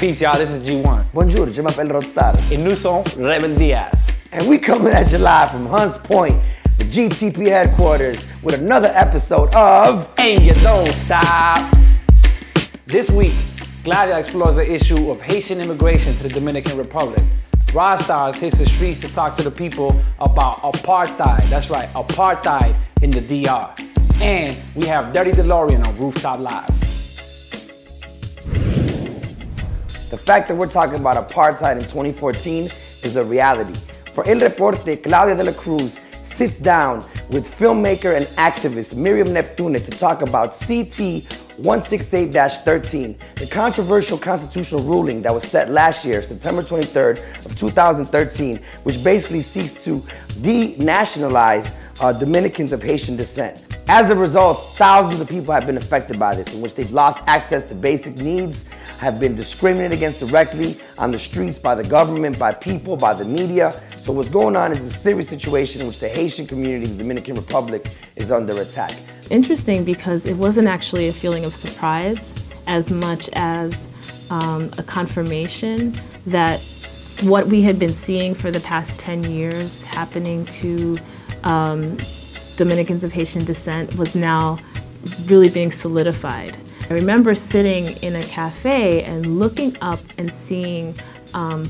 Peace, y'all. This is G1. Bonjour, je m'appelle Rodstars. Et nous sommes Rebel Diaz. And we coming at you live from Hunts Point, the GTP headquarters, with another episode of And You Don't Stop. This week, Gladia explores the issue of Haitian immigration to the Dominican Republic. Rodstars hits the streets to talk to the people about apartheid. That's right, apartheid in the DR. And we have Dirty DeLorean on Rooftop Live. the fact that we're talking about apartheid in 2014 is a reality. For El Reporte, Claudia de la Cruz sits down with filmmaker and activist Miriam Neptune to talk about CT 168-13, the controversial constitutional ruling that was set last year, September 23rd of 2013, which basically seeks to denationalize Dominicans of Haitian descent. As a result, thousands of people have been affected by this, in which they've lost access to basic needs, have been discriminated against directly on the streets by the government, by people, by the media. So what's going on is a serious situation in which the Haitian community in the Dominican Republic is under attack. Interesting, because it wasn't actually a feeling of surprise as much as a confirmation that what we had been seeing for the past 10 years happening to Dominicans of Haitian descent was now really being solidified. I remember sitting in a cafe and looking up and seeing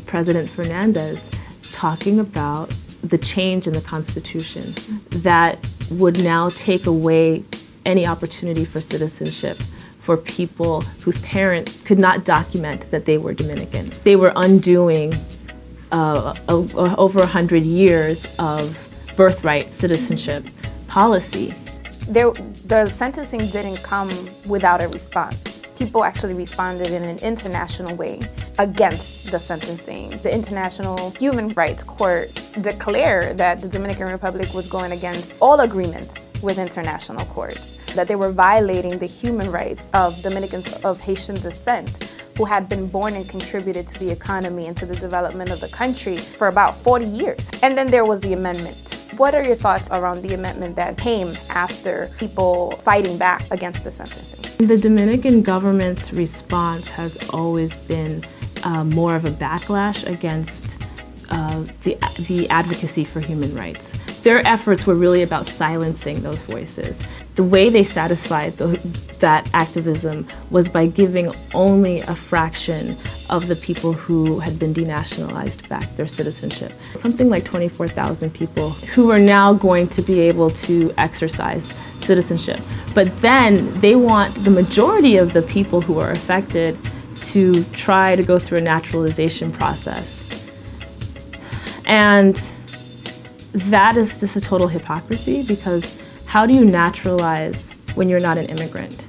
President Fernandez talking about the change in the Constitution that would now take away any opportunity for citizenship for people whose parents could not document that they were Dominican. They were undoing over 100 years of birthright citizenship policy. The sentencing didn't come without a response. People actually responded in an international way against the sentencing. The International Human Rights Court declared that the Dominican Republic was going against all agreements with international courts, that they were violating the human rights of Dominicans of Haitian descent who had been born and contributed to the economy and to the development of the country for about 40 years. And then there was the amendment. What are your thoughts around the amendment that came after people fighting back against the sentencing? The Dominican government's response has always been more of a backlash against the advocacy for human rights. Their efforts were really about silencing those voices. The way they satisfied that activism was by giving only a fraction of the people who had been denationalized back their citizenship. Something like 24,000 people who are now going to be able to exercise citizenship. But then they want the majority of the people who are affected to try to go through a naturalization process. And that is just a total hypocrisy, because how do you naturalize when you're not an immigrant,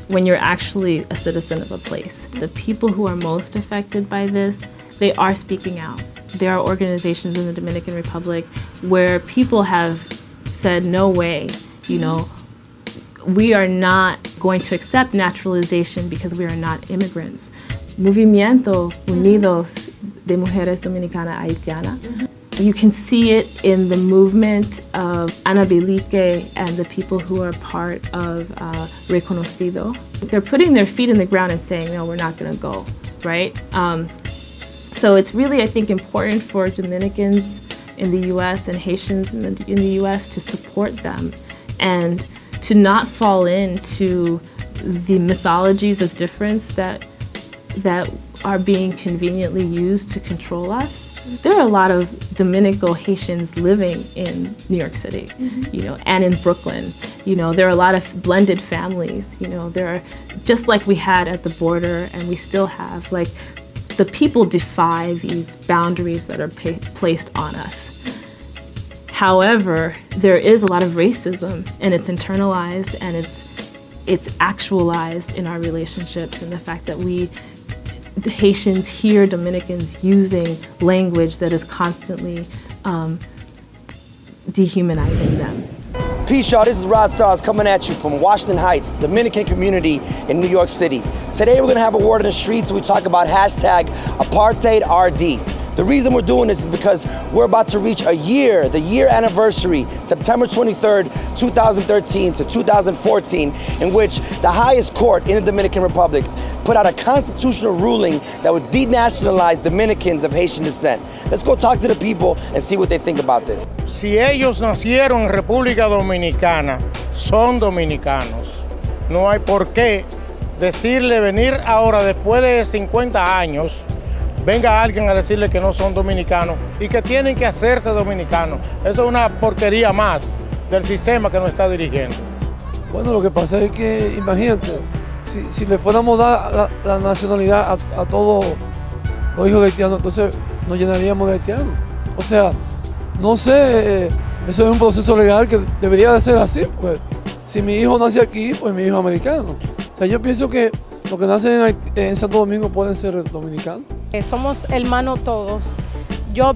when you're actually a citizen of a place? The people who are most affected by this, they are speaking out. There are organizations in the Dominican Republic where people have said, no way, we are not going to accept naturalization because we are not immigrants. Movimiento Unidos de Mujeres Dominicana Haitiana. You can see it in the movement of Ana Belique and the people who are part of Reconocido. They're putting their feet in the ground and saying, no, we're not going to go, right? So it's really, I think, important for Dominicans in the U.S. and Haitians in the U.S. to support them and to not fall into the mythologies of difference that are being conveniently used to control us. There are a lot of Dominican Haitians living in New York City, and in Brooklyn. There are a lot of blended families. There are, just like we had at the border, and we still have, like, the people defy these boundaries that are placed on us. However, there is a lot of racism, and it's internalized, and it's actualized in our relationships, and the fact that the Haitians hear Dominicans using language that is constantly dehumanizing them. Peace, y'all. This is Rodstars coming at you from Washington Heights, Dominican community in New York City. Today we're going to have a word in the streets and we talk about hashtag ApartheidRD. The reason we're doing this is because we're about to reach the year anniversary, September 23rd, 2013 to 2014, in which the highest court in the Dominican Republic put out a constitutional ruling that would denationalize Dominicans of Haitian descent. Let's go talk to the people and see what they think about this. Si ellos nacieron en República Dominicana, son dominicanos. No hay por qué decirle venir ahora después de 50 años, venga alguien a decirle que no son dominicanos y que tienen que hacerse dominicanos. Eso es una porquería más del sistema que nos está dirigiendo. Bueno, lo que pasa es que, imagínate, si le fuéramos a dar la nacionalidad a todos los hijos de haitianos, entonces nos llenaríamos de haitianos. O sea, no sé, eso es un proceso legal que debería de ser así, pues. Si mi hijo nace aquí, pues mi hijo es americano. O sea, yo pienso que los que nacen en Santo Domingo pueden ser dominicanos. Somos hermanos todos.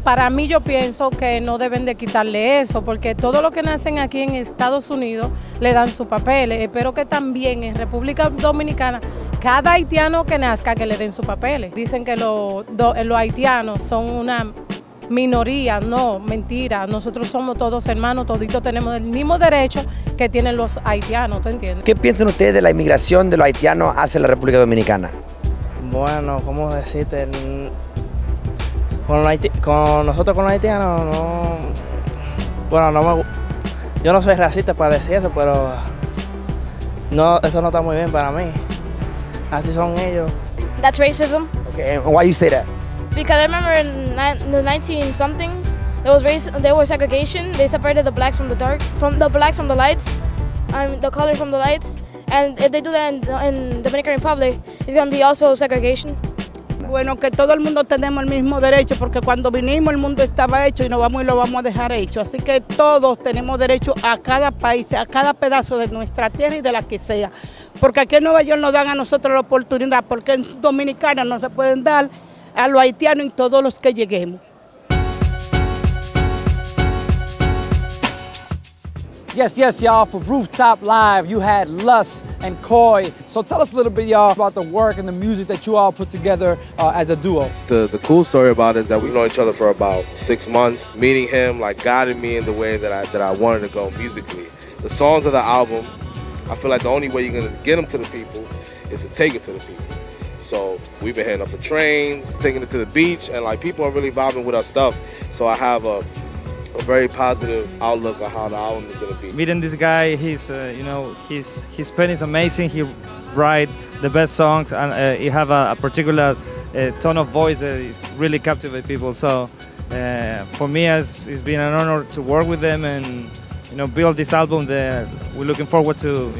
Para mí yo pienso que no deben de quitarle eso, porque todos los que nacen aquí en Estados Unidos le dan sus papeles. Espero que también en República Dominicana, cada haitiano que nazca, que le den sus papeles. Dicen que los haitianos son una minoría, no, mentira. Nosotros somos todos hermanos, toditos tenemos el mismo derecho que tienen los haitianos, ¿tú entiendes? ¿Qué piensan ustedes de la inmigración de los haitianos hacia la República Dominicana? Bueno, ¿cómo decirte? Con nosotros con los haitianos, no... Bueno, yo no soy racista para decir eso, pero no, eso no está muy bien para mí. Así son ellos. That's racism. Okay, and why you say that? Because I remember in the 19-somethings, there was segregation. They separated the blacks from the darks, from the blacks from the lights, the color from the lights. And if they do that in Dominican Republic, it's going to be also segregation. Bueno, que todo el mundo tenemos el mismo derecho, porque cuando vinimos el mundo estaba hecho y nos vamos y lo vamos a dejar hecho. Así que todos tenemos derecho a cada país, a cada pedazo de nuestra tierra y de la que sea. Porque aquí en Nueva York nos dan a nosotros la oportunidad, porque en Dominicana no se pueden dar a los haitianos y todos los que lleguemos. Yes, y'all, for Rooftop Live, you had Lus and Koi. So tell us a little bit, y'all, about the work and the music that you all put together as a duo. The cool story about it is that we've known each other for about 6 months. Meeting him, like, guided me in the way that I wanted to go musically. The songs of the album, I feel like the only way you're gonna get them to the people is to take it to the people. So we've been hitting up the trains, taking it to the beach, and like people are really vibing with our stuff. So I have a very positive outlook on how the album is going to be. Meeting this guy, he's his pen is amazing. He write the best songs, and he have a particular tone of voice that is really captivate people. So for me, it's been an honor to work with them and build this album that we're looking forward to.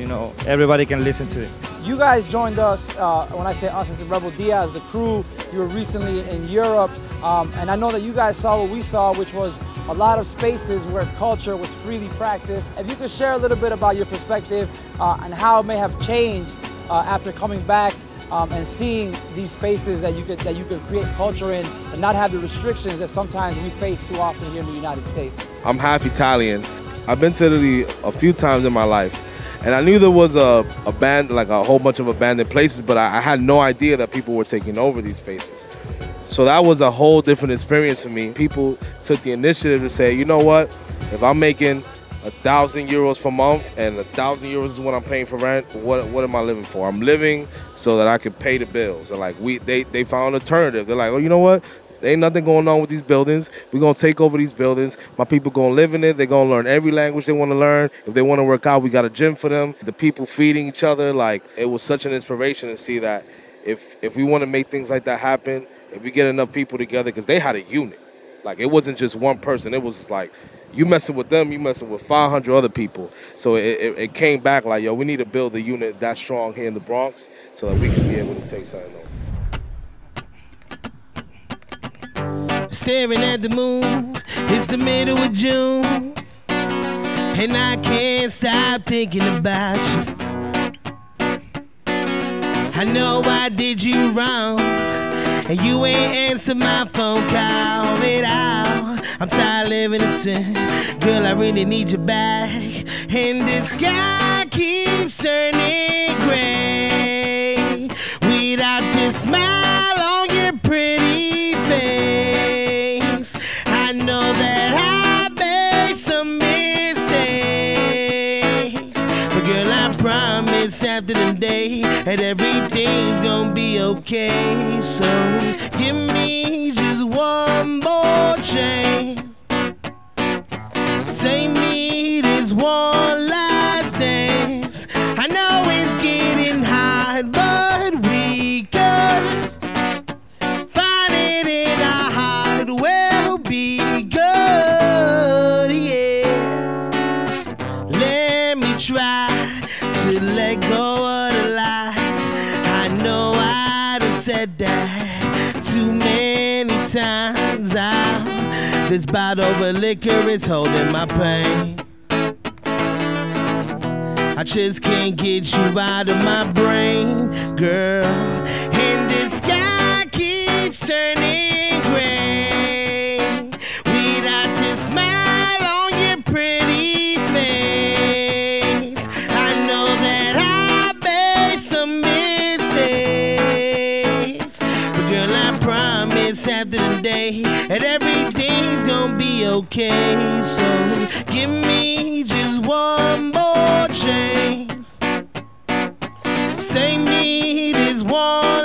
Everybody can listen to it. You guys joined us, when I say us, it's Rebel Diaz, the crew. You were recently in Europe, and I know that you guys saw what we saw, which was a lot of spaces where culture was freely practiced. If you could share a little bit about your perspective and how it may have changed after coming back and seeing these spaces that you could create culture in and not have the restrictions that sometimes we face too often here in the United States. I'm half Italian. I've been to Italy a few times in my life. And I knew there was a whole bunch of abandoned places, but I had no idea that people were taking over these spaces. So that was a whole different experience for me. People took the initiative to say, you know what, if I'm making 1,000 euros per month and 1,000 euros is what I'm paying for rent, what am I living for? I'm living so that I can pay the bills. And like they found an alternative. They're like, oh, you know what? There ain't nothing going on with these buildings. We're going to take over these buildings. My people going to live in it. They're going to learn every language they want to learn. If they want to work out, we got a gym for them. The people feeding each other, like, it was such an inspiration to see that if we want to make things like that happen, if we get enough people together, because they had a unit. Like, it wasn't just one person. It was like, you messing with them, you messing with 500 other people. So it came back like, yo, we need to build a unit that strong here in the Bronx so that we can be able to take something over. Staring at the moon, it's the middle of June, and I can't stop thinking about you. I know I did you wrong, and you ain't answered my phone call at all. I'm tired living in sin, girl, I really need you back, and the sky keeps turning gray without this smile on your pretty face. and everything's gonna be okay. So give me just one more chance. Say me this one last dance. I know it's getting hot, but we could find it in our heart. We'll be good, yeah. Let me try to let go of the lies. I know I'd have said that too many times. This bottle of liquor is holding my pain. I just can't get you out of my brain, girl. And the sky keeps turning gray without the smile on your pretty face. I know that I made some mistakes, but girl, I promise after the day that everything's gonna be okay. So give me just one more chance. Say me this one